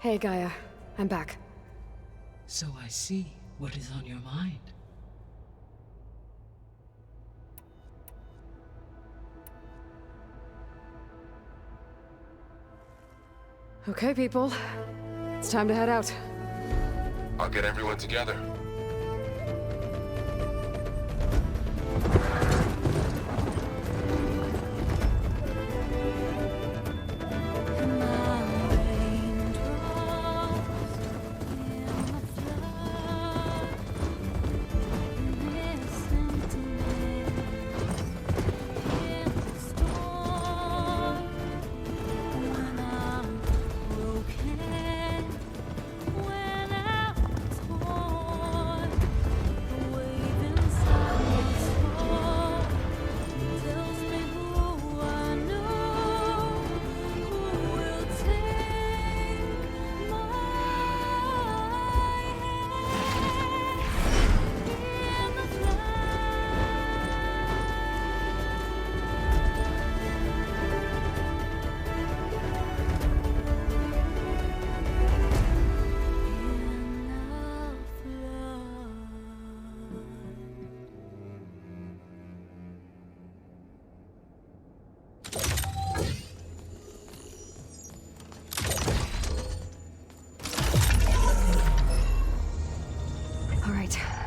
Hey, Gaia. I'm back. So I see what is on your mind. Okay, people. It's time to head out. I'll get everyone together.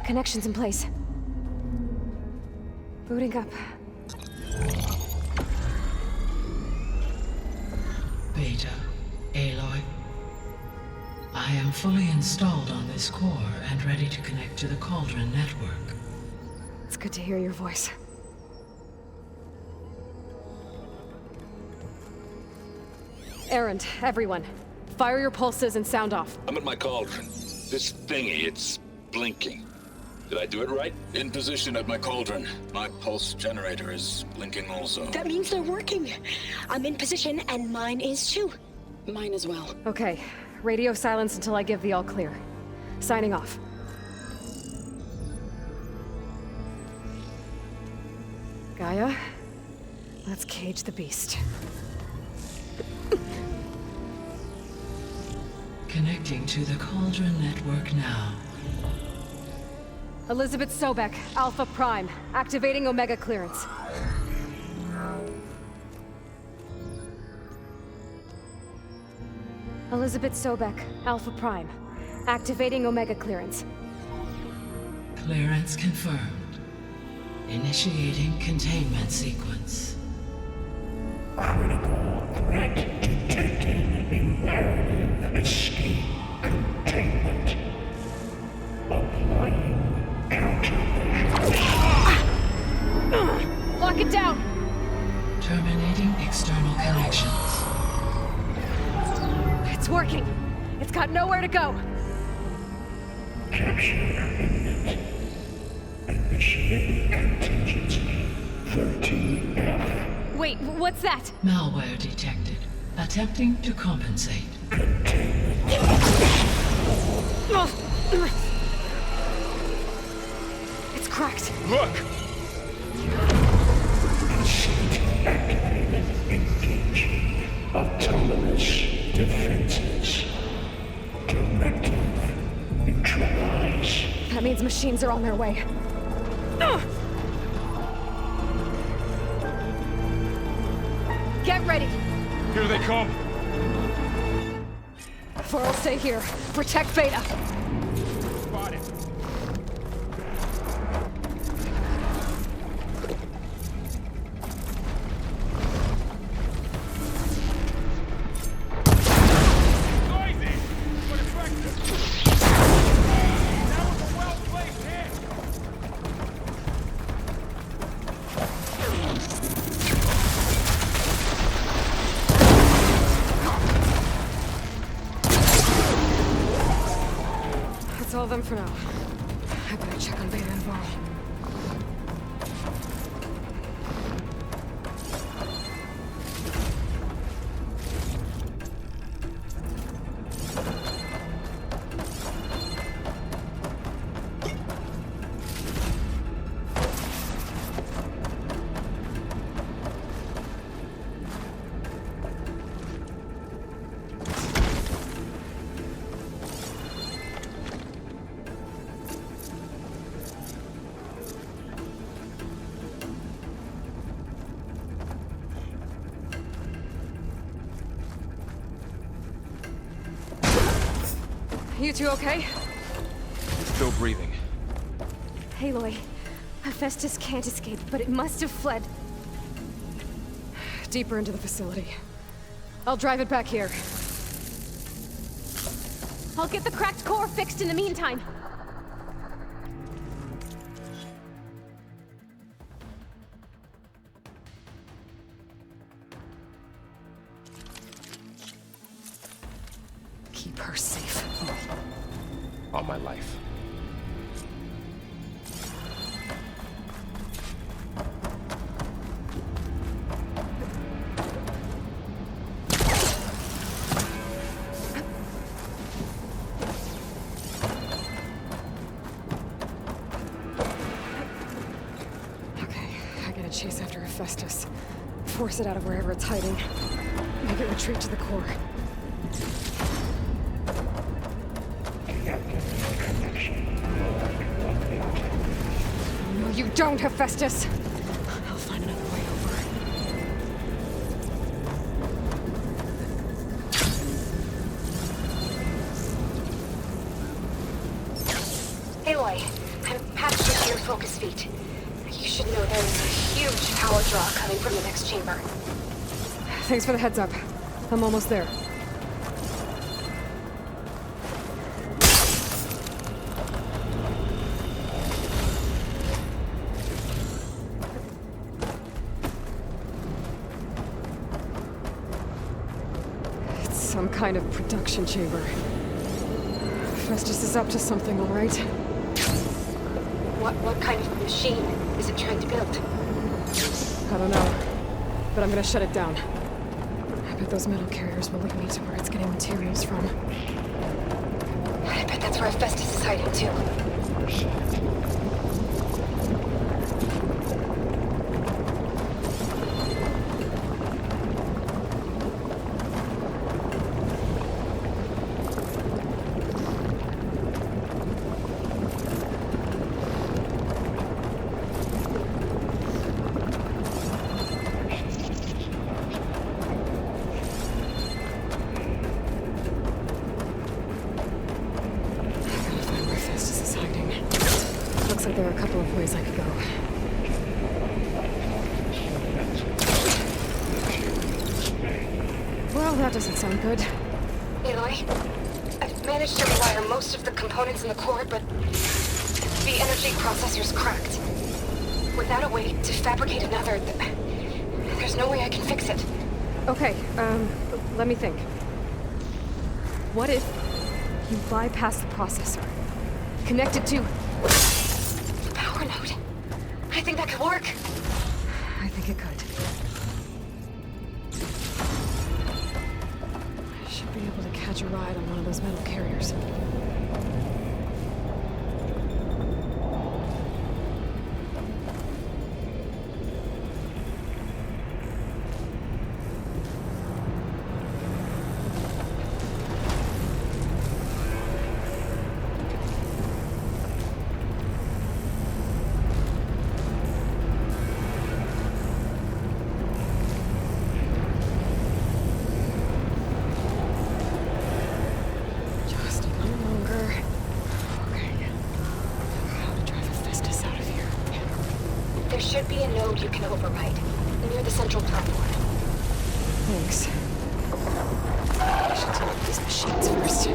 Connections in place. Booting up. Beta, Aloy. I am fully installed on this core and ready to connect to the Cauldron network. It's good to hear your voice. Erend, everyone. Fire your pulses and sound off. I'm at my Cauldron. This thingy, it's blinking. Did I do it right? In position at my Cauldron. My pulse generator is blinking also. That means they're working. I'm in position, and mine is too. Mine as well. Okay. Radio silence until I give the all clear. Signing off. Gaia, let's cage the beast. Connecting to the Cauldron network now. Elizabeth Sobek, Alpha Prime, activating Omega clearance. Elizabeth Sobek, Alpha Prime, activating Omega clearance. Clearance confirmed. Initiating containment sequence. Critical threat detected. Imperative escape containment. Applying countermeasures. Lock it down! Terminating external connections. It's working. It's got nowhere to go. Capture imminent. Initiating contingency 13F. Wait, what's that? Malware detected. Attempting to compensate. It's cracked. Look! Facility activated. Engaging autonomous defenses. Directive. Neutralize. That means machines are on their way. Get ready! Here they come! For'll stay here. Protect Beta. Spotted. Noisy! But effective! That was a well-placed hit! That's all of them for now. I better check on Beta and Varl. You two okay? Still breathing. Aloy, Hephaestus can't escape, but it must have fled. Deeper into the facility. I'll drive it back here. I'll get the cracked core fixed in the meantime. Keep her safe. On my life. Chase after Hephaestus. Force it out of wherever it's hiding. Make it retreat to the core. No, you don't, Hephaestus! I'll find another way over. Aloy, I'm patched into your focus feet. You should know there is a huge power draw coming from the next chamber. Thanks for the heads up. I'm almost there. It's some kind of production chamber. Festus is up to something, all right? What kind of machine is it trying to build? I don't know, but I'm gonna shut it down. I bet those metal carriers will lead me to where it's getting materials from. I bet that's where Hephaestus is hiding too. Looks like there are a couple of ways I could go. Well, that doesn't sound good. Aloy, I've managed to rewire most of the components in the core, but the energy processor's cracked. Without a way to fabricate another, there's no way I can fix it. Okay, let me think. What if you bypass the processor? Connect it to... The power node. I think that could work. I think it could. I should be able to catch a ride on one of those metal carriers. There should be a node you can override, near the central platform. Thanks. I should deal with these machines first.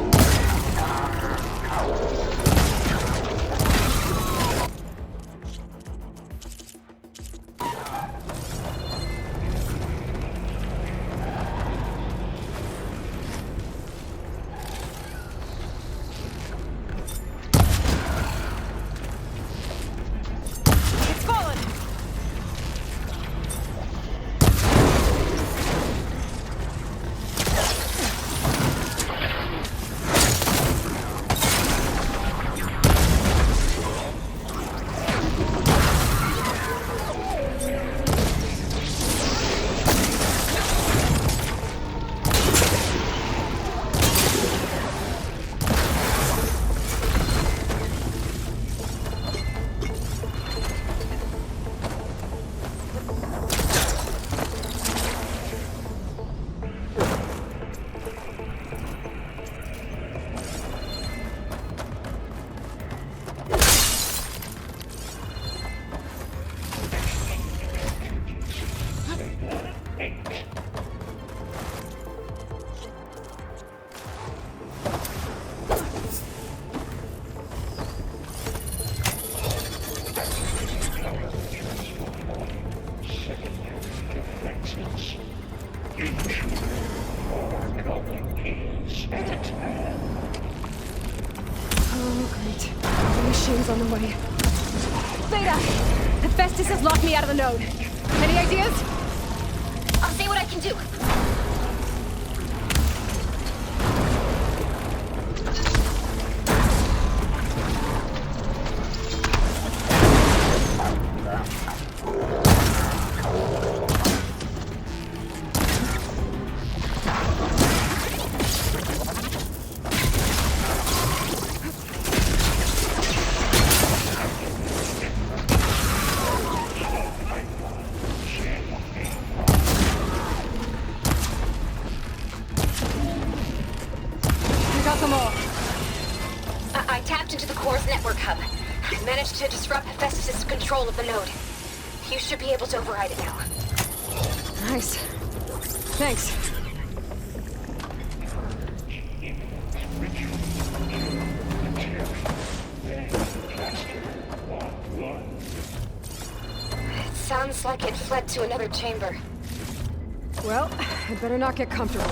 Oh, great. The machine's on the way. Theta! Hephaestus has locked me out of the node. Any ideas? I'll see what I can do. I tapped into the core's network hub. I managed to disrupt Hephaestus' control of the node. You should be able to override it now. Nice. Thanks. It sounds like it fled to another chamber. Well, I better not get comfortable.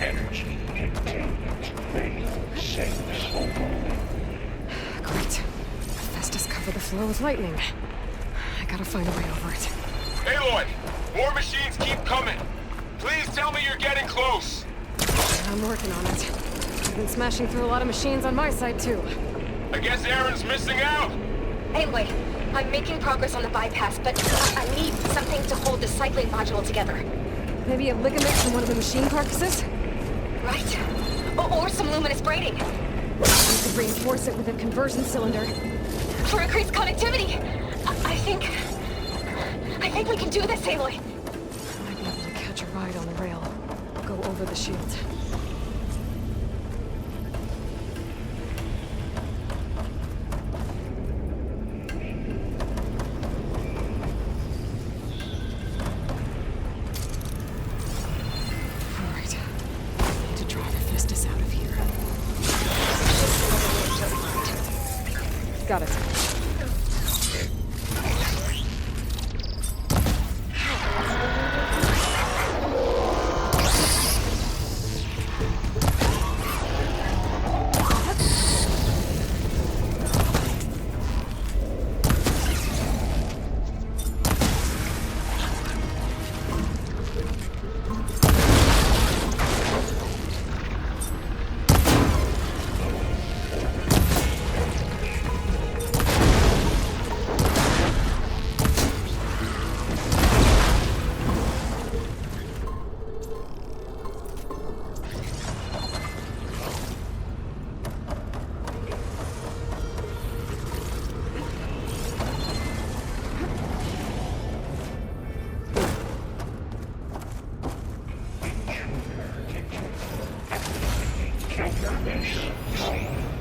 Energy containment failed. Safe home. Great. Hephaestus covered the flow with lightning. I gotta find a way over it. Aloy! More machines keep coming! Please tell me you're getting close! I'm working on it. I've been smashing through a lot of machines on my side, too. I guess Aaron's missing out! Anyway, I'm making progress on the bypass, but I need something to hold the cycling module together. Maybe a ligament from one of the machine carcasses? Right. Or some luminous braiding. We could reinforce it with a conversion cylinder. For increased connectivity. I think we can do this, Aloy. I might be able to catch a ride on the rail. Go over the shield. Alright. Need to drive Hephaestus out of here. Got it.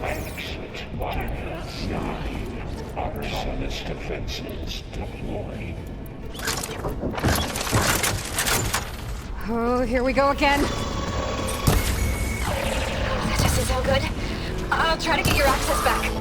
Exit 1-9. Arsenalist defenses deployed. Oh, here we go again. That doesn't sound good. I'll try to get your access back.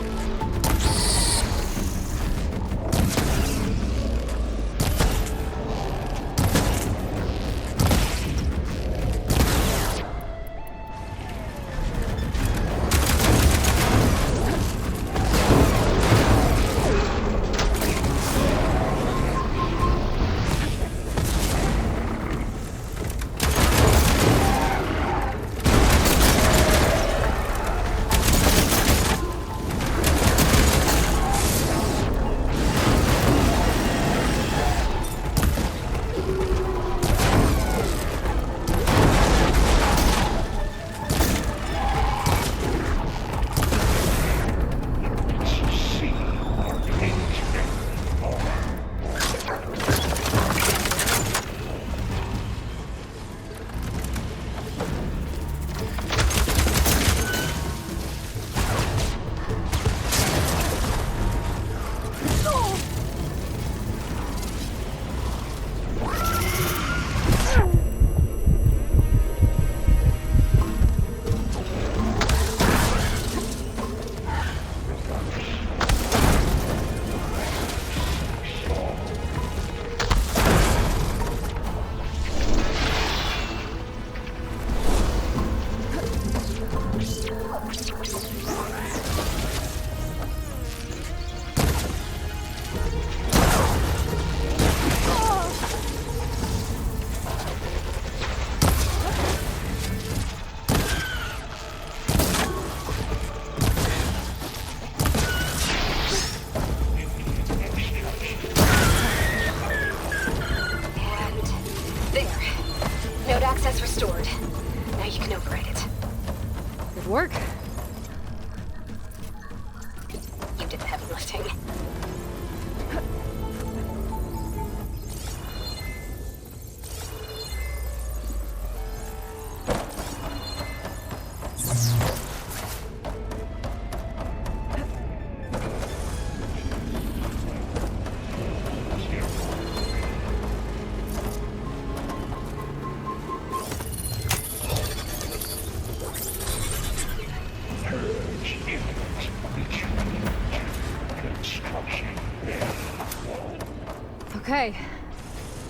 Okay.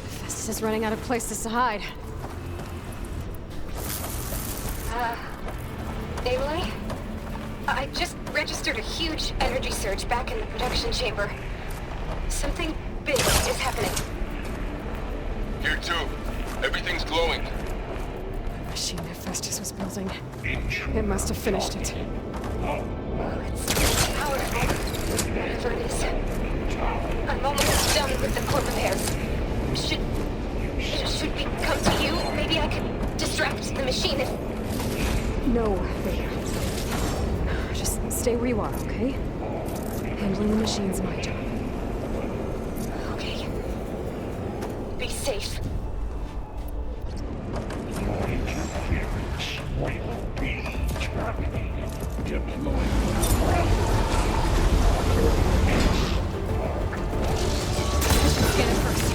Festus is running out of places to hide. Aloy? I just registered a huge energy surge back in the production chamber. Something big is happening. Here too. Everything's glowing. The machine that Festus was building. It must have finished it. It's powerful. Whatever it is. I'm almost done with the core repairs. Should we come to you? Maybe I could distract the machine if... No, Beta. Just stay where you are, okay? Handling the machine's my job. Okay. Be safe. Your interference will be terminated. Deploying. Scan it first.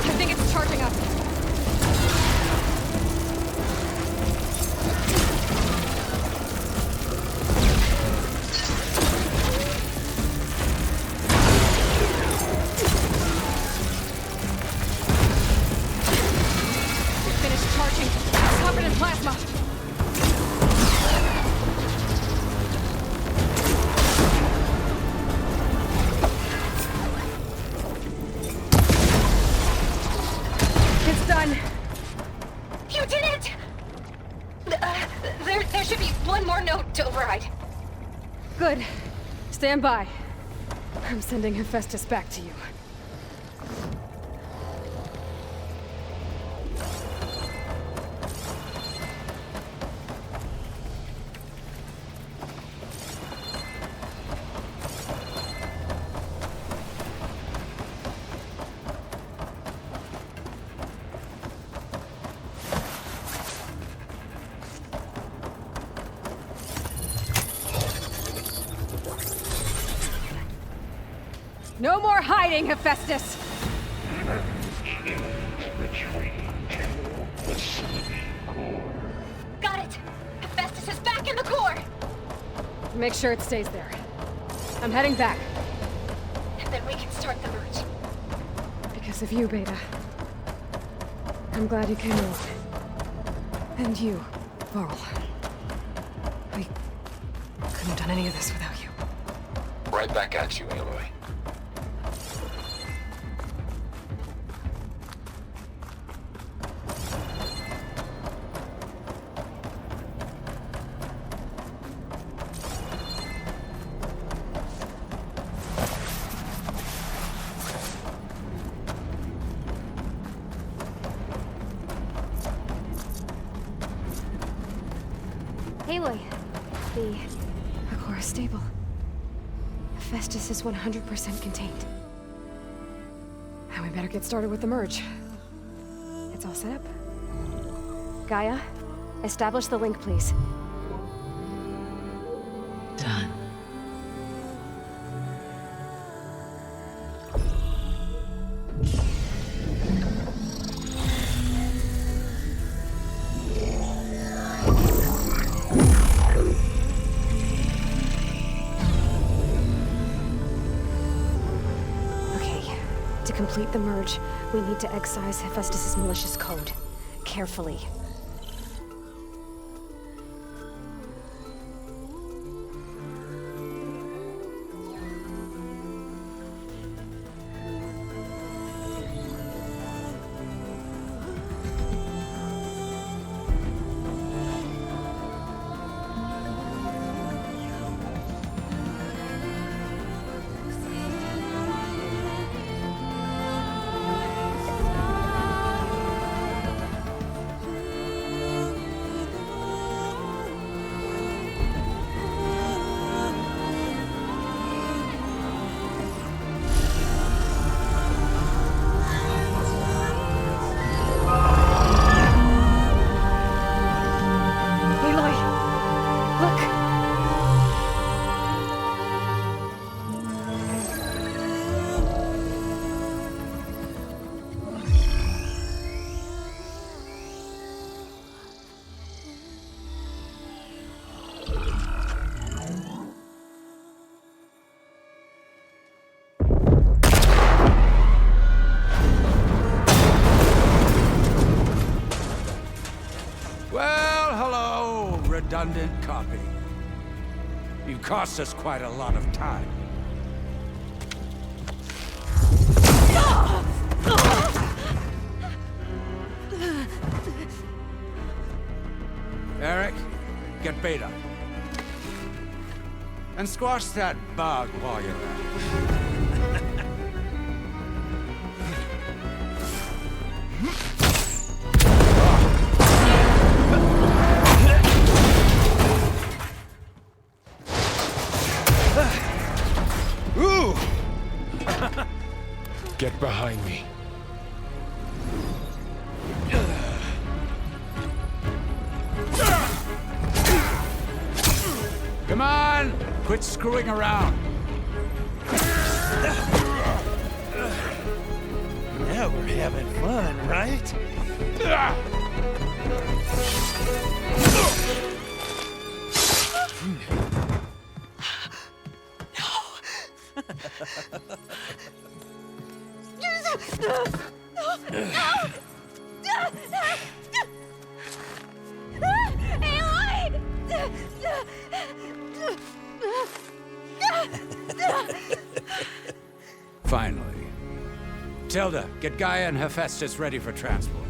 I think it's charging up. Finished charging. Covered in plasma. It's done. You did it! There should be one more note to override. Good. Stand by. I'm sending Hephaestus back to you. No more hiding, Hephaestus! Retreating to facility core. Got it! Hephaestus is back in the core! Make sure it stays there. I'm heading back. And then we can start the merge. Because of you, Beta. I'm glad you came along. And you, Varl. We couldn't have done any of this without you. Right back at you, Aloy. Aloy, the core is stable. Hephaestus is 100% contained. Now we better get started with the merge. It's all set up. Gaia, establish the link, please. Done. To complete the merge, we need to excise Hephaestus' malicious code. Carefully. redundant copy. You've cost us quite a lot of time. Eric, get Beta. And squash that bug while you're at it. Ooh! Get behind me. Come on! Quit screwing around. Now we're having fun, right? Finally. Tilda, get Gaia and Hephaestus ready for transport.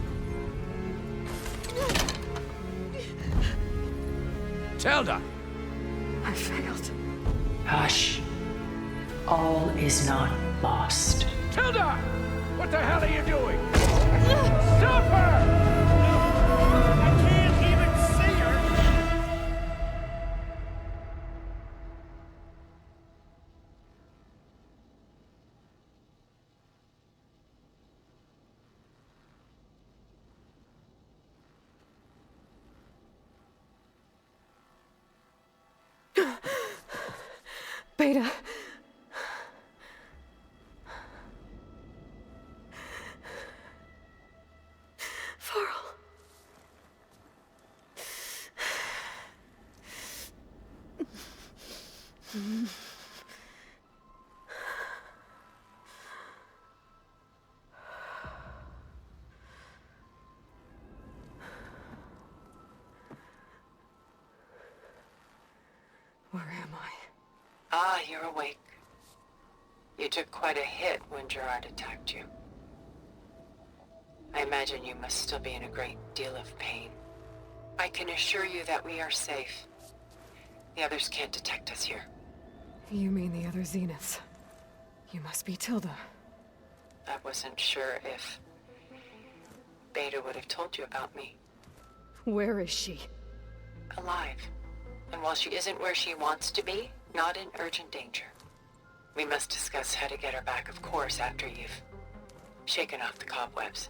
Tilda! I failed. Hush. All is not lost. Tilda! What the hell are you doing? Stop her! I can't even see her! Beta. Farrell. Where am I? Ah, you're awake. You took quite a hit when Gerard attacked you. I imagine you must still be in a great deal of pain. I can assure you that we are safe. The others can't detect us here. You mean the other Zeniths? You must be Tilda. I wasn't sure if Beta would have told you about me. Where is she? Alive. And while she isn't where she wants to be, not in urgent danger. We must discuss how to get her back, of course, after you've shaken off the cobwebs.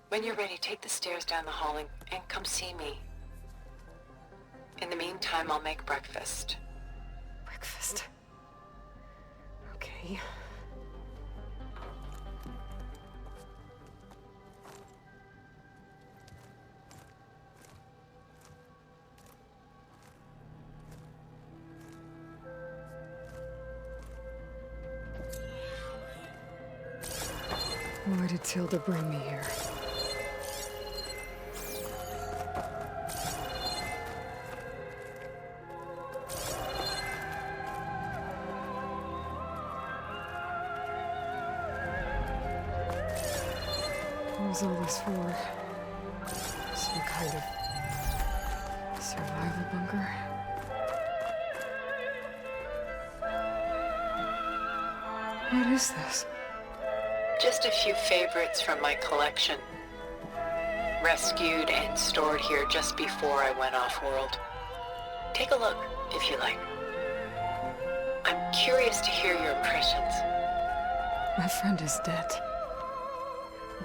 When you're ready, take the stairs down the hall and come see me. In the meantime, I'll make breakfast. Breakfast. Okay. Why did Tilda bring me here? What was all this for? Some kind of survival bunker? What is this? Just a few favorites from my collection. Rescued and stored here just before I went off-world. Take a look, if you like. I'm curious to hear your impressions. My friend is dead.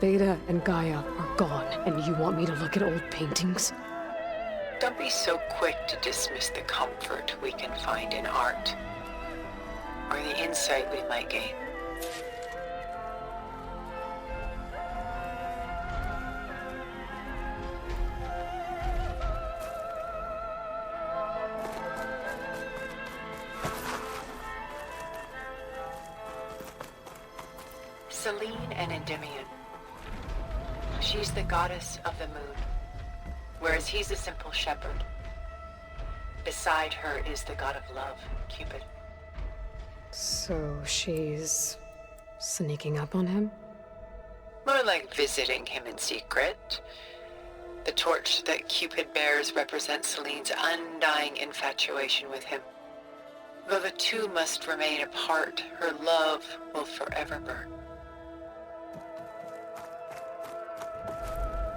Beta and Gaia are gone, and you want me to look at old paintings? Don't be so quick to dismiss the comfort we can find in art, or the insight we might gain. Selene and Endymion. She's the goddess of the moon, whereas he's a simple shepherd. beside her is the god of love, Cupid. So she's sneaking up on him? More like visiting him in secret. The torch that Cupid bears represents Celine's undying infatuation with him. Though the two must remain apart, her love will forever burn.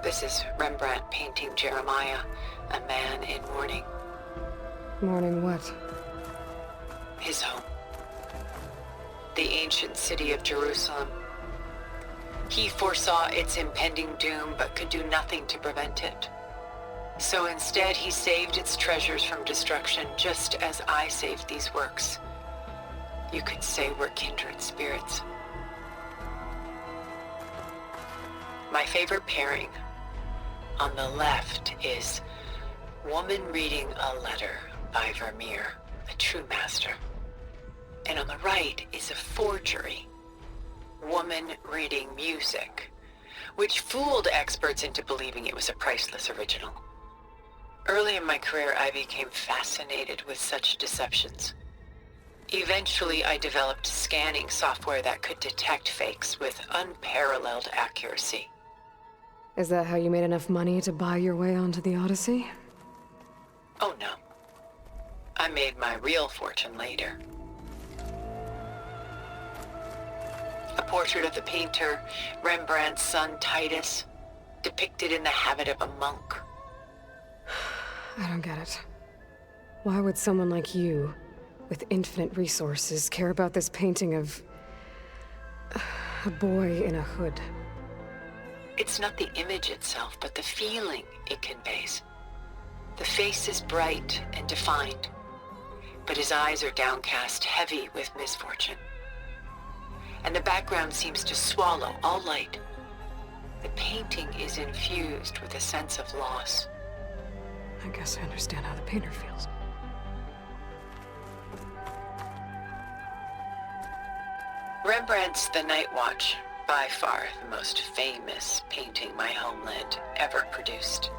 This is Rembrandt painting Jeremiah, a man in mourning. Mourning what? His home. The ancient city of Jerusalem. He foresaw its impending doom, but could do nothing to prevent it. So instead, he saved its treasures from destruction, just as I saved these works. You could say we're kindred spirits. My favorite pairing on the left is Woman Reading a Letter by Vermeer, a true master. And on the right is a forgery, Woman Reading Music, which fooled experts into believing it was a priceless original. Early in my career, I became fascinated with such deceptions. Eventually, I developed scanning software that could detect fakes with unparalleled accuracy. Is that how you made enough money to buy your way onto the Odyssey? Oh no. I made my real fortune later. A portrait of the painter, Rembrandt's son Titus, depicted in the habit of a monk. I don't get it. Why would someone like you, with infinite resources, care about this painting of a boy in a hood? It's not the image itself, but the feeling it conveys. The face is bright and defined, but his eyes are downcast, heavy with misfortune. And the background seems to swallow all light. The painting is infused with a sense of loss. I guess I understand how the painter feels. Rembrandt's The Night Watch, by far the most famous painting my homeland ever produced.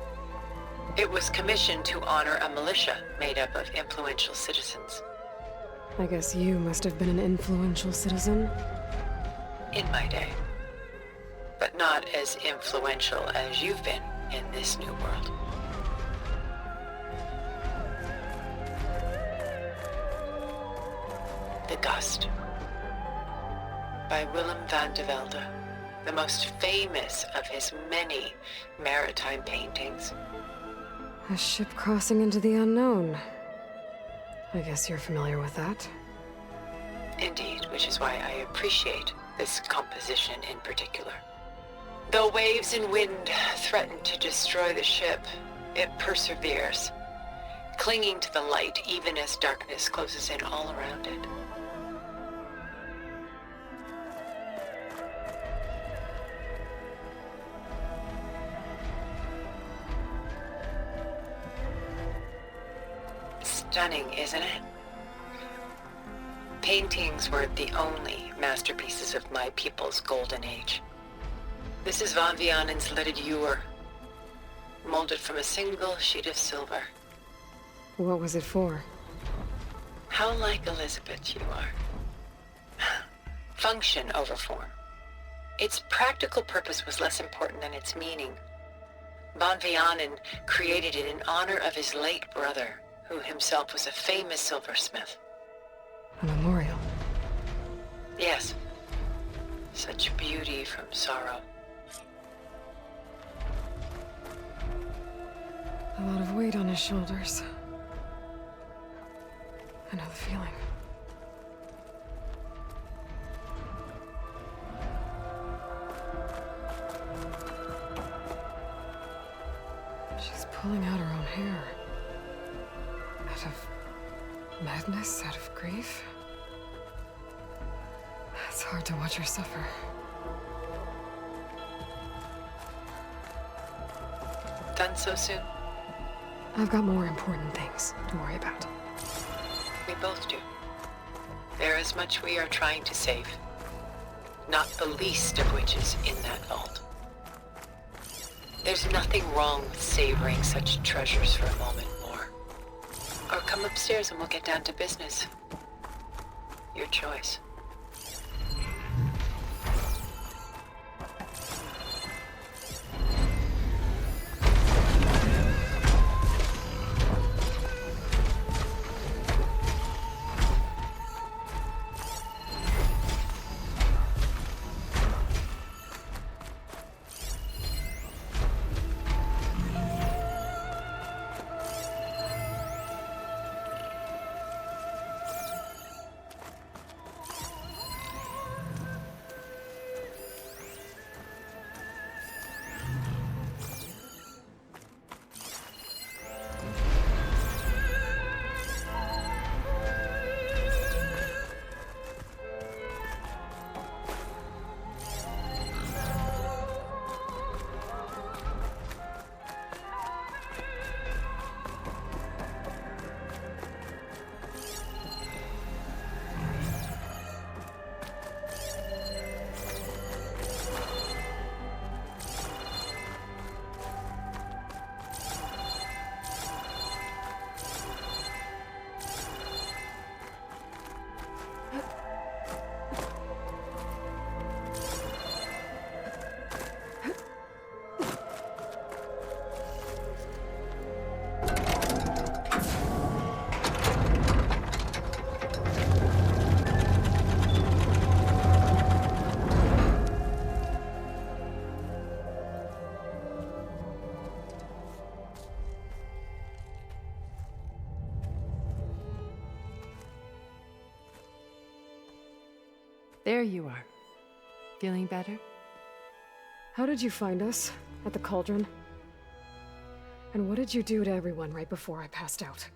It was commissioned to honor a militia made up of influential citizens. I guess you must have been an influential citizen. In my day. But not as influential as you've been in this new world. The Gust, by Willem van de Velde, the most famous of his many maritime paintings. A ship crossing into the unknown. I guess you're familiar with that. Indeed, which is why I appreciate this composition in particular. Though waves and wind threaten to destroy the ship, it perseveres, clinging to the light even as darkness closes in all around it. Stunning, isn't it? Paintings weren't the only masterpieces of my people's golden age. This is Van Vianen's leaded ewer, molded from a single sheet of silver. What was it for? How like Elizabeth you are. Function over form. Its practical purpose was less important than its meaning. Van Vianen created it in honor of his late brother, who himself was a famous silversmith. A memorial. Yes. Such beauty from sorrow. A lot of weight on his shoulders. I know the feeling. She's pulling out her own hair. Out of madness, out of grief. It's hard to watch her suffer. Done so soon? I've got more important things to worry about. We both do. There is much we are trying to save. Not the least of which is in that vault. There's nothing wrong with savoring such treasures for a moment more. Or Come upstairs and we'll get down to business. Your choice. There you are. Feeling better? How did you find us? At the Cauldron? And what did you do to everyone right before I passed out?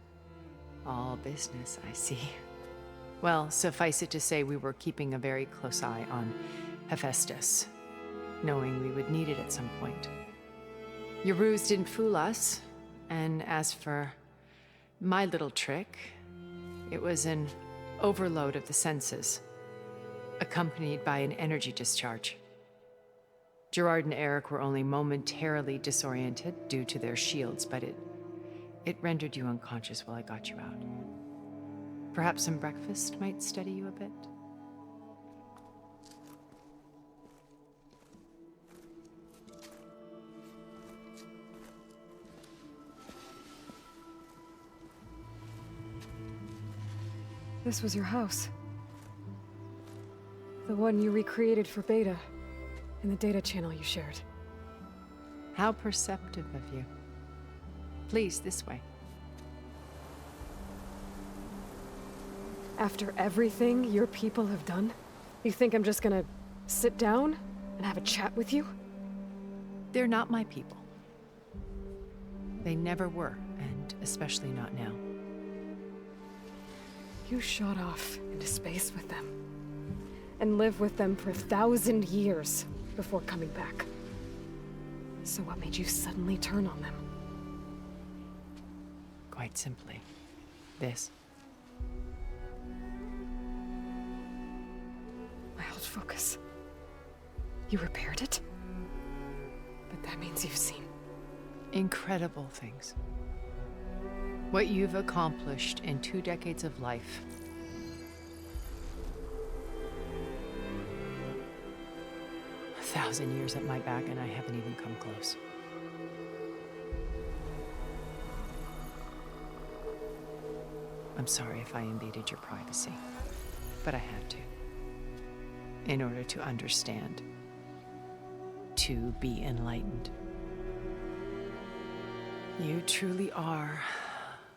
All business, I see. Well, suffice it to say we were keeping a very close eye on Hephaestus, knowing we would need it at some point. Your ruse didn't fool us, and as for my little trick, it was an overload of the senses, accompanied by an energy discharge. Gerard and Eric were only momentarily disoriented due to their shields, but it rendered you unconscious while I got you out. Perhaps some breakfast might steady you a bit? This was your house. The one you recreated for Beta, in the data channel you shared. How perceptive of you. Please, this way. After everything your people have done, you think I'm just gonna sit down and have a chat with you? They're not my people. They never were, and especially not now. You shot off into space with them, and lived with them for 1,000 years before coming back. So what made you suddenly turn on them? Quite simply, this. My old focus. You repaired it? But that means you've seen Incredible things. What you've accomplished in 2 decades of life. A 1,000 years at my back and I haven't even come close. I'm sorry if I invaded your privacy, but I had to. In order to understand. To be enlightened. You truly are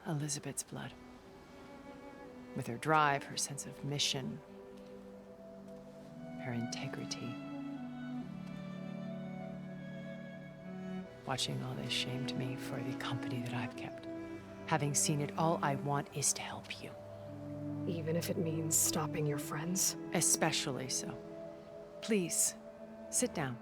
Elizabeth's blood. With her drive, her sense of mission, her integrity. Watching all this shamed me for the company that I've kept. Having seen it, all I want is to help you. even if it means stopping your friends? Especially so. Please, sit down.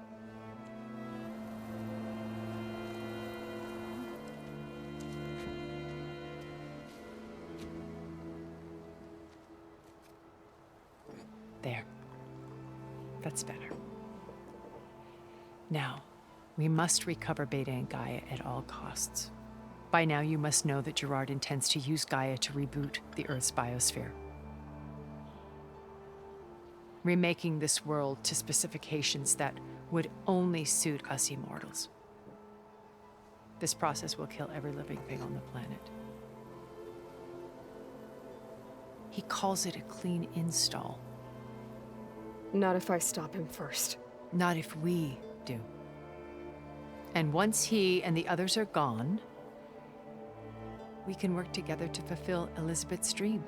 There. That's better. Now, we must recover Beta and Gaia at all costs. By now, you must know that Gerard intends to use Gaia to reboot the Earth's biosphere, remaking this world to specifications that would only suit us immortals. This process will kill every living thing on the planet. He calls it a clean install. Not if I stop him first. Not if we do. And once he and the others are gone, we can work together to fulfill Elizabeth's dream.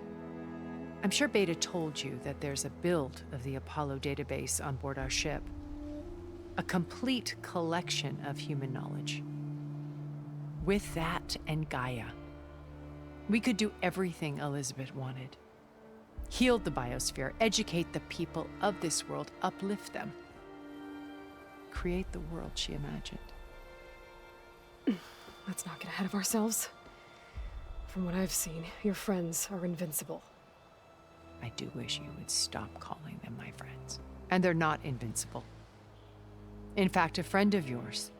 I'm sure Beta told you that there's a build of the Apollo database on board our ship. A complete collection of human knowledge. With that and Gaia, we could do everything Elizabeth wanted. Heal the biosphere, educate the people of this world, uplift them. Create the world she imagined. Let's not get ahead of ourselves. From what I've seen, your friends are invincible. I do wish you would stop calling them my friends. And they're not invincible. In fact, a friend of yours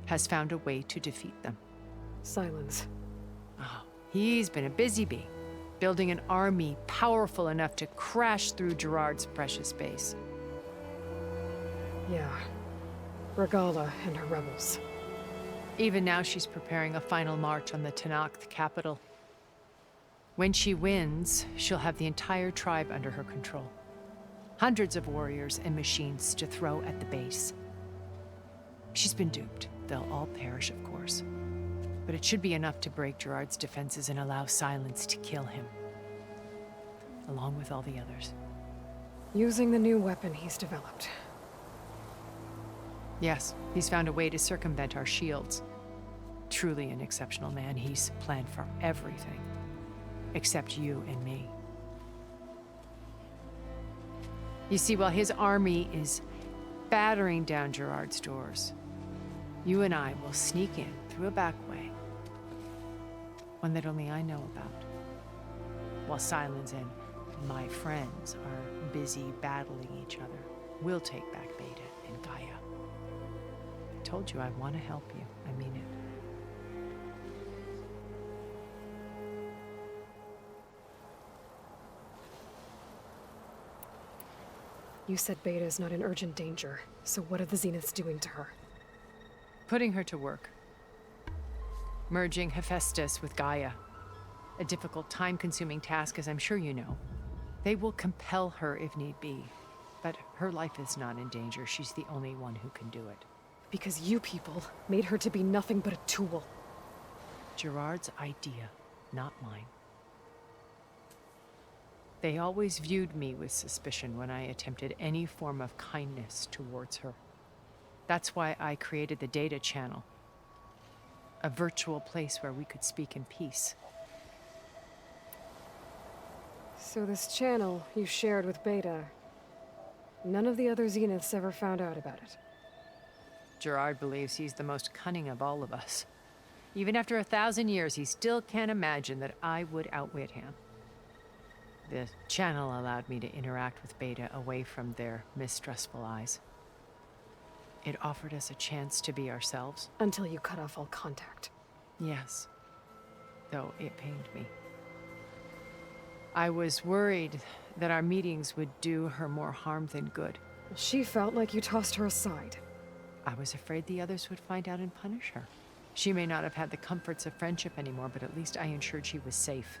has found a way to defeat them. Silence. Oh, he's been a busy bee, building an army powerful enough to crash through Gerard's precious base. Yeah. Regala and her rebels. Even now, she's preparing a final march on the Tenakth capital. When she wins, she'll have the entire tribe under her control. Hundreds of warriors and machines to throw at the base. She's been duped. They'll all perish, of course. But it should be enough to break Gerard's defenses and allow Silence to kill him. Along with all the others. Using the new weapon he's developed. Yes, he's found a way to circumvent our shields. Truly an exceptional man. He's planned for everything. Except you and me. You see, while his army is battering down Gerard's doors, you and I will sneak in through a back way. One that only I know about. While Silence and my friends are busy battling each other, we'll take back Beta and Gaia. I told you I want to help you. I mean it. You said Beta is not in urgent danger, so what are the Zeniths doing to her? Putting her to work. Merging Hephaestus with Gaia. A difficult, time-consuming task, as I'm sure you know. They will compel her if need be. But her life is not in danger. She's the only one who can do it. Because you people made her to be nothing but a tool. Gerard's idea, not mine. They always viewed me with suspicion when I attempted any form of kindness towards her. That's why I created the data channel. A virtual place where we could speak in peace. So this channel you shared with Beta, none of the other Zeniths ever found out about it. Gerard believes he's the most cunning of all of us. Even after 1,000 years, he still can't imagine that I would outwit him. The channel allowed me to interact with Beta away from their mistrustful eyes. It offered us a chance to be ourselves. Until you cut off all contact. Yes. Though it pained me. I was worried that our meetings would do her more harm than good. She felt like you tossed her aside. I was afraid the others would find out and punish her. She may not have had the comforts of friendship anymore, but at least I ensured she was safe.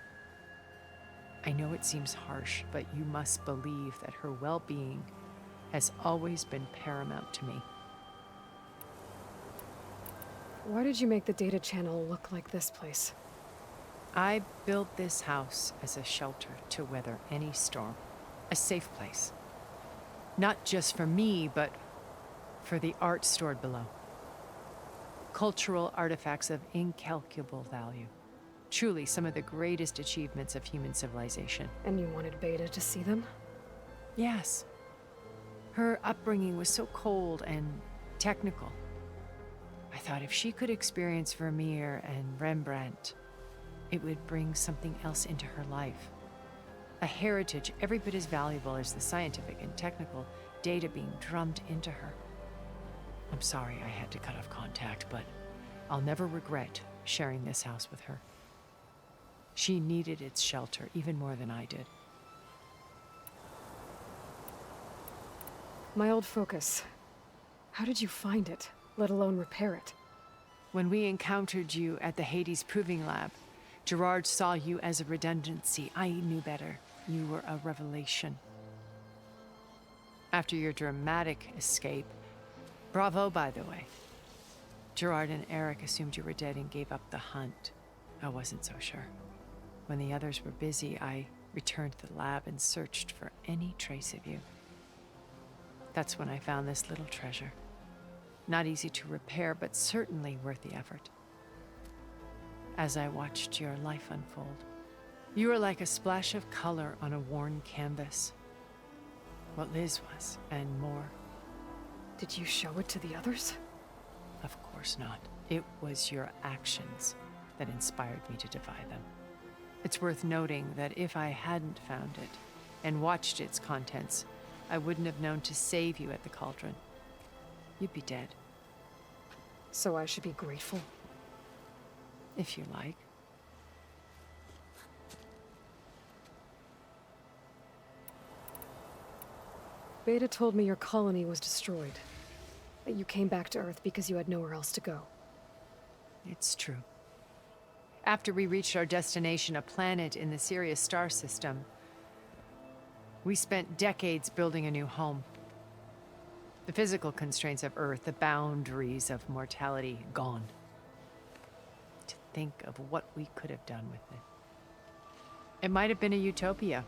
I know it seems harsh, but you must believe that her well-being has always been paramount to me. Why did you make the data channel look like this place? I built this house as a shelter to weather any storm. A safe place. Not just for me, but for the art stored below. Cultural artifacts of incalculable value. Truly some of the greatest achievements of human civilization. And you wanted Beta to see them? Yes. Her upbringing was so cold and technical. I thought if she could experience Vermeer and Rembrandt, it would bring something else into her life. A heritage every bit as valuable as the scientific and technical data being drummed into her. I'm sorry I had to cut off contact, but I'll never regret sharing this house with her. She needed its shelter even more than I did. My old focus. How did you find it, let alone repair it? When we encountered you at the Hades Proving Lab, Gerard saw you as a redundancy. I knew better. You were a revelation. After your dramatic escape, bravo, by the way. Gerard and Eric assumed you were dead and gave up the hunt. I wasn't so sure. When the others were busy, I returned to the lab and searched for any trace of you. That's when I found this little treasure. Not easy to repair, but certainly worth the effort. As I watched your life unfold, you were like a splash of color on a worn canvas. What Liz was, and more. Did you show it to the others? Of course not. It was your actions that inspired me to defy them. It's worth noting that if I hadn't found it and watched its contents, I wouldn't have known to save you at the Cauldron. You'd be dead. So I should be grateful? If you like. Beta told me your colony was destroyed. That you came back to Earth because you had nowhere else to go. It's true. After we reached our destination, a planet in the Sirius star system, we spent decades building a new home. The physical constraints of Earth, the boundaries of mortality, gone. To think of what we could have done with it. It might have been a utopia.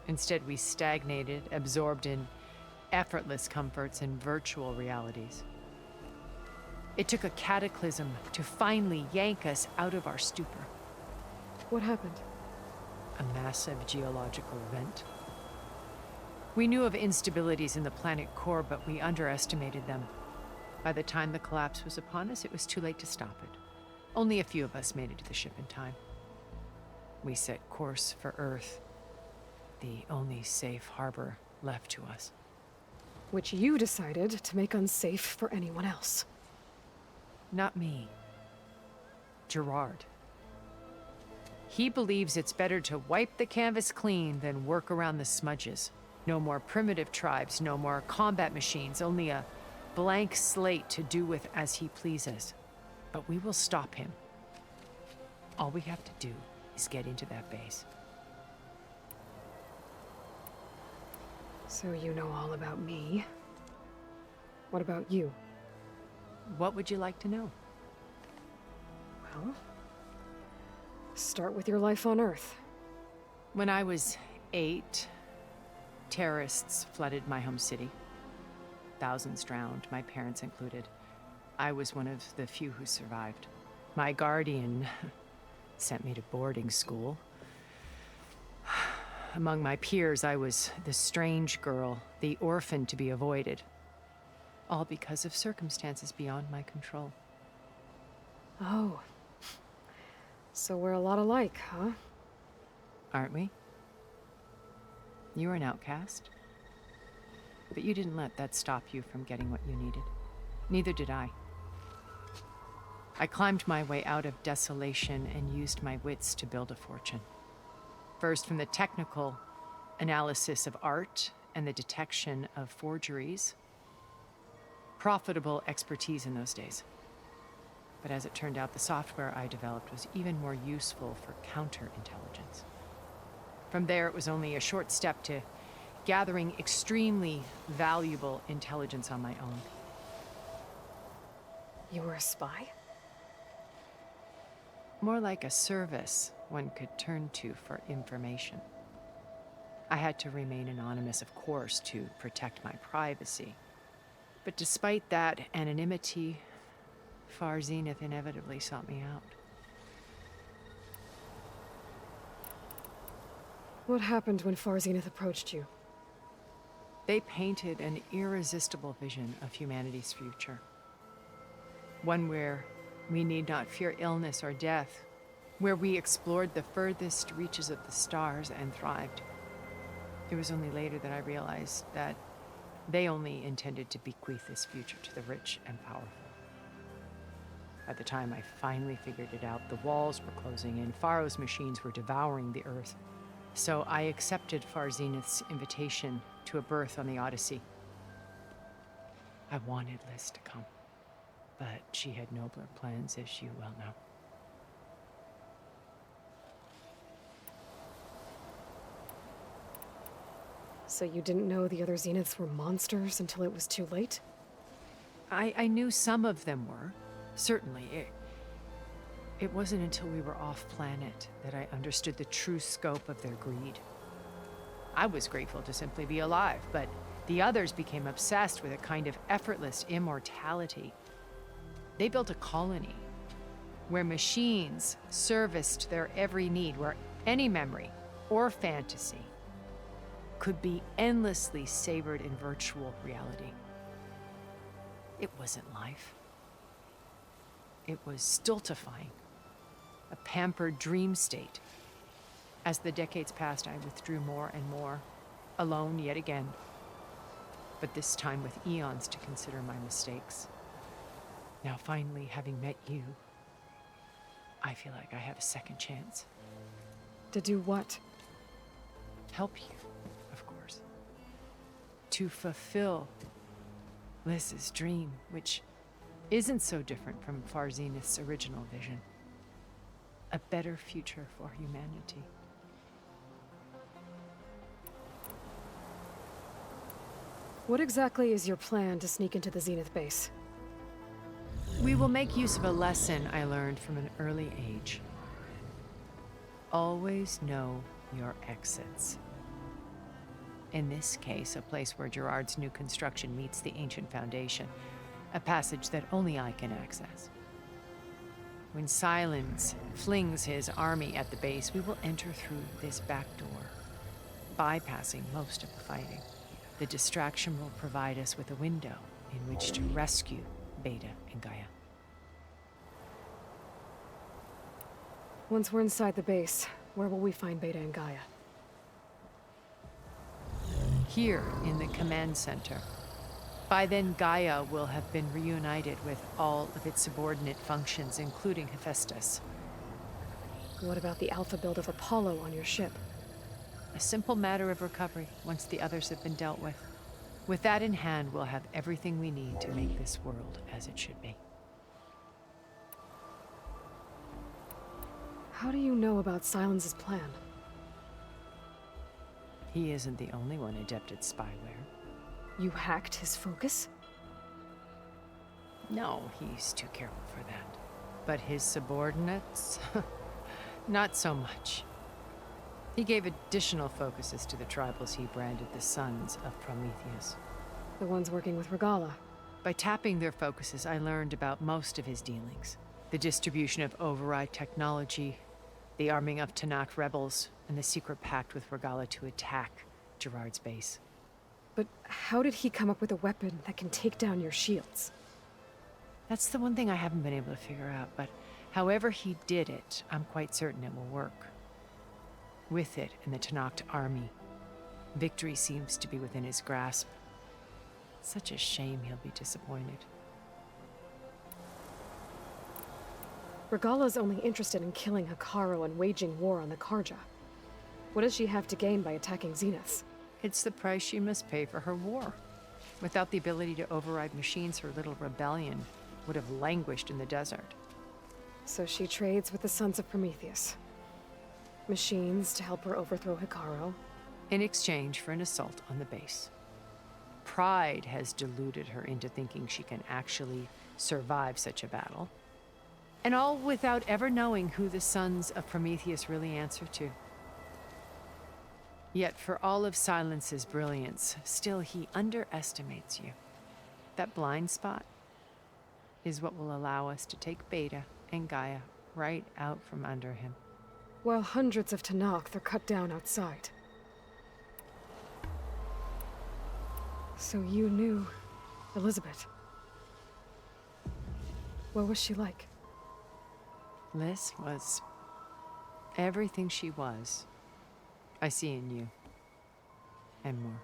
Instead, we stagnated, absorbed in effortless comforts and virtual realities. It took a cataclysm to finally yank us out of our stupor. What happened? A massive geological event. We knew of instabilities in the planet core, but we underestimated them. By the time the collapse was upon us, it was too late to stop it. Only a few of us made it to the ship in time. We set course for Earth, the only safe harbor left to us. Which you decided to make unsafe for anyone else. Not me. Gerard. He believes it's better to wipe the canvas clean than work around the smudges. No more primitive tribes, no more combat machines, only a blank slate to do with as he pleases. But we will stop him. All we have to do is get into that base. So you know all about me. What about you? What would you like to know? Well, start with your life on Earth. When I was 8, terrorists flooded my home city. Thousands drowned, my parents included. I was one of the few who survived. My guardian sent me to boarding school. Among my peers, I was the strange girl, the orphan to be avoided. All because of circumstances beyond my control. Oh. So we're a lot alike, huh? Aren't we? You were an outcast. But you didn't let that stop you from getting what you needed. Neither did I. I climbed my way out of desolation and used my wits to build a fortune. First, from the technical analysis of art and the detection of forgeries. Profitable expertise in those days. But as it turned out, the software I developed was even more useful for counterintelligence. From there, it was only a short step to gathering extremely valuable intelligence on my own. You were a spy? More like a service one could turn to for information. I had to remain anonymous, of course, to protect my privacy. But despite that anonymity, Far Zenith inevitably sought me out. What happened when Far Zenith approached you? They painted an irresistible vision of humanity's future. One where we need not fear illness or death, where we explored the furthest reaches of the stars and thrived. It was only later that I realized that they only intended to bequeath this future to the rich and powerful. By the time I finally figured it out, the walls were closing in, Pharaoh's machines were devouring the Earth. So I accepted Far Zenith's invitation to a berth on the Odyssey. I wanted Liz to come, but she had nobler plans, as you well know. So you didn't know the other Zeniths were monsters until it was too late? I knew some of them were, certainly. It wasn't until we were off-planet that I understood the true scope of their greed. I was grateful to simply be alive, but the others became obsessed with a kind of effortless immortality. They built a colony where machines serviced their every need, where any memory or fantasy could be endlessly savored in virtual reality. It wasn't life. It was stultifying, a pampered dream state. As the decades passed, I withdrew more and more, alone yet again, but this time with eons to consider my mistakes. Now finally, having met you, I feel like I have a second chance. To do what? Help you, of course. To fulfill Liz's dream, which isn't so different from Far Zenith's original vision. A better future for humanity. What exactly is your plan to sneak into the Zenith base? We will make use of a lesson I learned from an early age. Always know your exits. In this case, a place where Gerard's new construction meets the ancient foundation, a passage that only I can access. When Silence flings his army at the base, we will enter through this back door, bypassing most of the fighting. The distraction will provide us with a window in which to rescue Beta and Gaia. Once we're inside the base, where will we find Beta and Gaia? Here in the command center. By then, Gaia will have been reunited with all of its subordinate functions, including Hephaestus. What about the alpha build of Apollo on your ship? A simple matter of recovery once the others have been dealt with. With that in hand, we'll have everything we need to make this world as it should be. How do you know about Silence's plan? He isn't the only one adept at spyware. You hacked his focus? No, he's too careful for that. But his subordinates? Not so much. He gave additional focuses to the tribals he branded the Sons of Prometheus. The ones working with Regala. By tapping their focuses, I learned about most of his dealings. The distribution of override technology, the arming of Tanakh rebels, and the secret pact with Regala to attack Gerard's base. But how did he come up with a weapon that can take down your shields? That's the one thing I haven't been able to figure out, but however he did it, I'm quite certain it will work. With it and the Tanakh army, victory seems to be within his grasp. Such a shame he'll be disappointed. Regala's only interested in killing Hekarro and waging war on the Karja. What does she have to gain by attacking Zeniths? It's the price she must pay for her war. Without the ability to override machines, her little rebellion would have languished in the desert. So she trades with the Sons of Prometheus. Machines to help her overthrow Hekarro. In exchange for an assault on the base. Pride has deluded her into thinking she can actually survive such a battle. And all without ever knowing who the Sons of Prometheus really answer to. Yet for all of Silence's brilliance, still he underestimates you. That blind spot is what will allow us to take Beta and Gaia right out from under him. While hundreds of Tanakh are cut down outside. So you knew Elizabeth. What was she like? Liz was everything she was. I see in you. And more.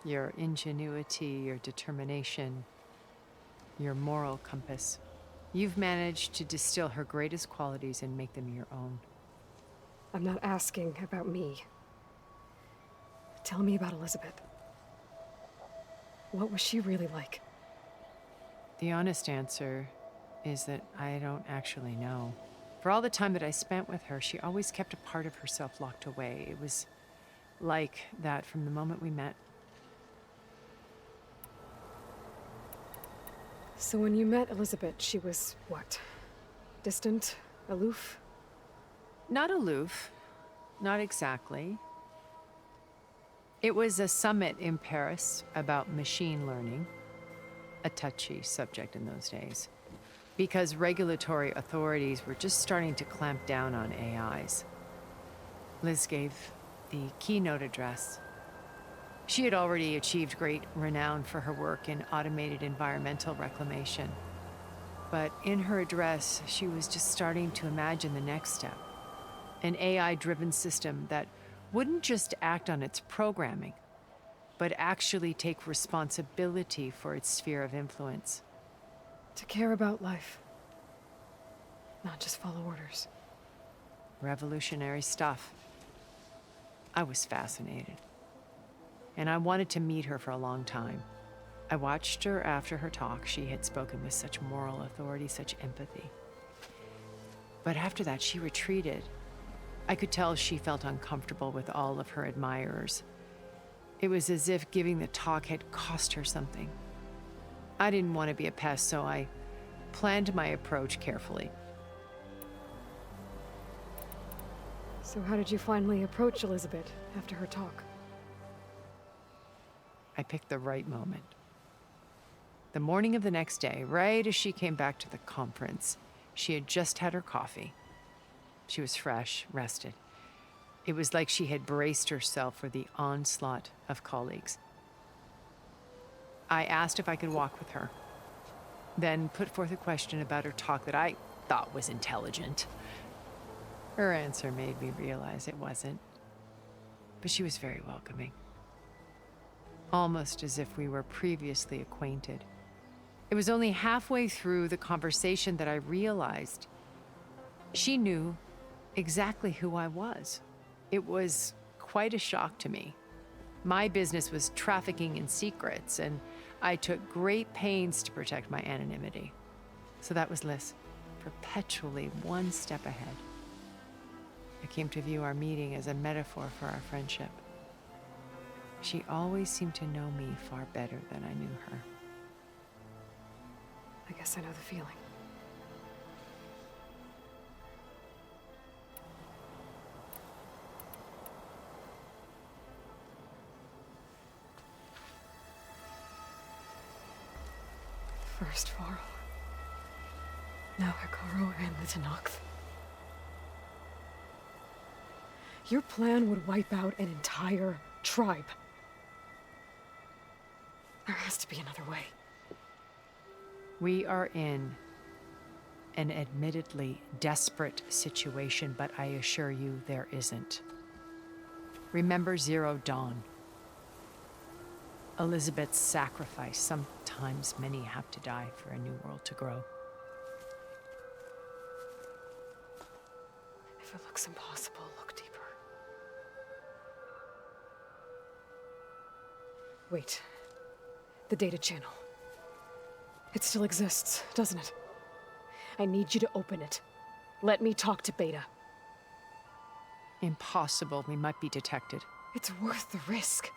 Your ingenuity, your determination, your moral compass. You've managed to distill her greatest qualities and make them your own. I'm not asking about me. Tell me about Elizabeth. What was she really like? The honest answer is that I don't actually know. For all the time that I spent with her, she always kept a part of herself locked away. It was like that from the moment we met. So when you met Elizabeth, she was what? Distant? Aloof? Not aloof. Not exactly. It was a summit in Paris about machine learning, a touchy subject in those days, because regulatory authorities were just starting to clamp down on AIs. Liz gave the keynote address. She had already achieved great renown for her work in automated environmental reclamation. But in her address, she was just starting to imagine the next step, an AI-driven system that wouldn't just act on its programming, but actually take responsibility for its sphere of influence. To care about life. Not just follow orders. Revolutionary stuff. I was fascinated. And I wanted to meet her for a long time. I watched her after her talk. She had spoken with such moral authority, such empathy. But after that, she retreated. I could tell she felt uncomfortable with all of her admirers. It was as if giving the talk had cost her something. I didn't want to be a pest, so I planned my approach carefully. So how did you finally approach Elizabeth after her talk? I picked the right moment. The morning of the next day, right as she came back to the conference, she had just had her coffee. She was fresh, rested. It was like she had braced herself for the onslaught of colleagues. I asked if I could walk with her, then put forth a question about her talk that I thought was intelligent. Her answer made me realize it wasn't, but she was very welcoming. Almost as if we were previously acquainted. It was only halfway through the conversation that I realized she knew exactly who I was. It was quite a shock to me. My business was trafficking in secrets, and I took great pains to protect my anonymity. So that was Liz, perpetually one step ahead. I came to view our meeting as a metaphor for our friendship. She always seemed to know me far better than I knew her. I guess I know the feeling. First Varl. Now Hikaru and the Tenakth. Your plan would wipe out an entire tribe. There has to be another way. We are in an admittedly desperate situation, but I assure you there isn't. Remember Zero Dawn. Elizabeth's sacrifice. Sometimes many have to die for a new world to grow. If it looks impossible, look deeper. Wait. The data channel. It still exists, doesn't it? I need you to open it. Let me talk to Beta. Impossible. We might be detected. It's worth the risk.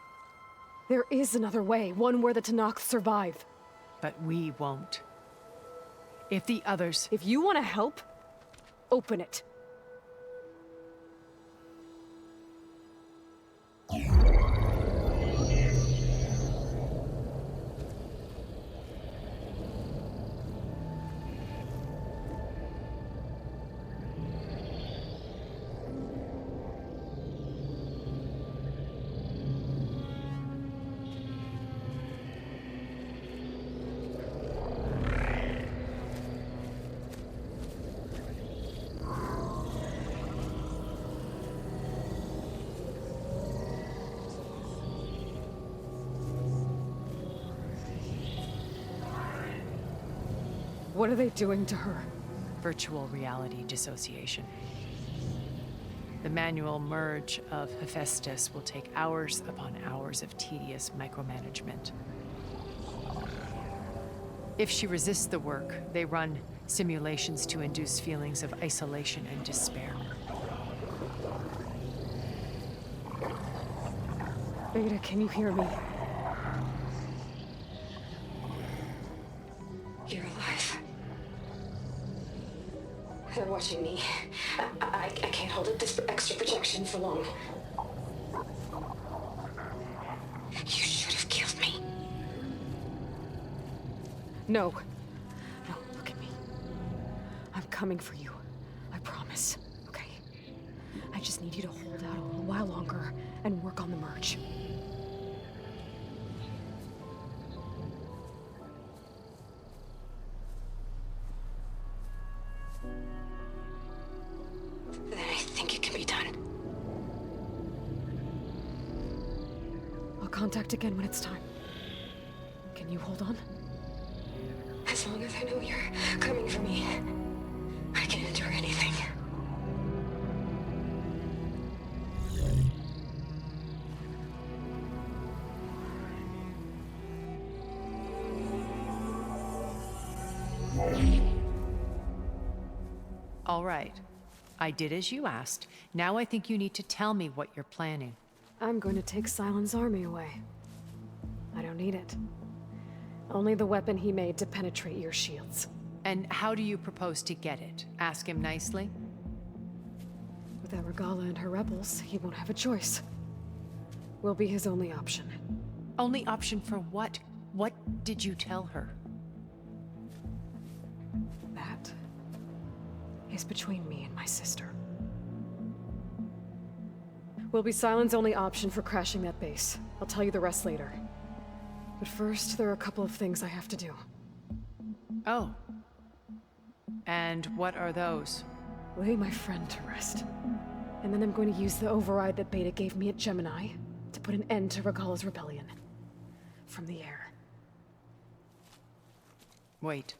There is another way, one where the Tenakth survive. But we won't. If the others... If you want to help, open it. What are they doing to her? Virtual reality dissociation. The manual merge of Hephaestus will take hours upon hours of tedious micromanagement. If she resists the work, they run simulations to induce feelings of isolation and despair. Beta, can you hear me? You're alive. They're watching me. I can't hold up this extra projection for long. You should have killed me. No. No, look at me. I'm coming for you. I promise. Okay? I just need you to hold out a little while longer and work on the merge. Then I think it can be done. I'll contact again when it's time. Can you hold on? As long as I know you're coming for me, I can endure anything. All right. I did as you asked. Now I think you need to tell me what you're planning. I'm going to take Silent's army away. I don't need it. Only the weapon he made to penetrate your shields. And how do you propose to get it? Ask him nicely? Without Regala and her rebels, he won't have a choice. We'll be his only option. Only option for what? What did you tell her? That is between me and my sister. Will be Silent's only option for crashing that base. I'll tell you the rest later. But first, there are a couple of things I have to do. Oh. And what are those? Lay my friend to rest. And then I'm going to use the override that Beta gave me at Gemini to put an end to Regala's rebellion. From the air. Wait.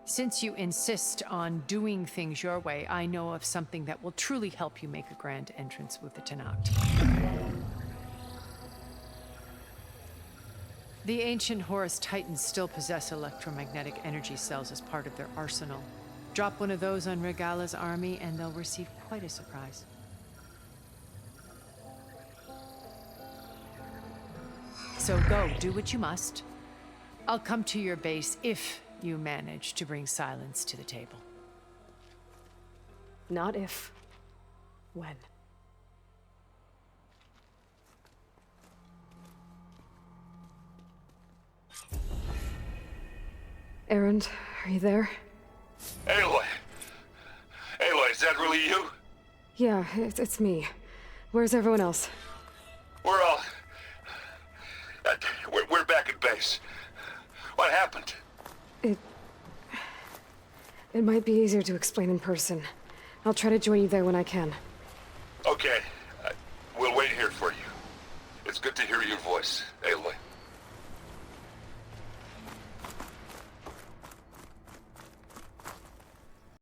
Since you insist on doing things your way, I know of something that will truly help you make a grand entrance with the Tenakth. The ancient Horus Titans still possess electromagnetic energy cells as part of their arsenal. Drop one of those on Regala's army and they'll receive quite a surprise. So go, do what you must. I'll come to your base if you manage to bring Silence to the table. Not if. When. Erend, are you there? Aloy! Aloy, is that really you? Yeah, it's me. Where's everyone else? We're all... We're back at base. What happened? It might be easier to explain in person. I'll try to join you there when I can. Okay. We'll wait here for you. It's good to hear your voice, Aloy.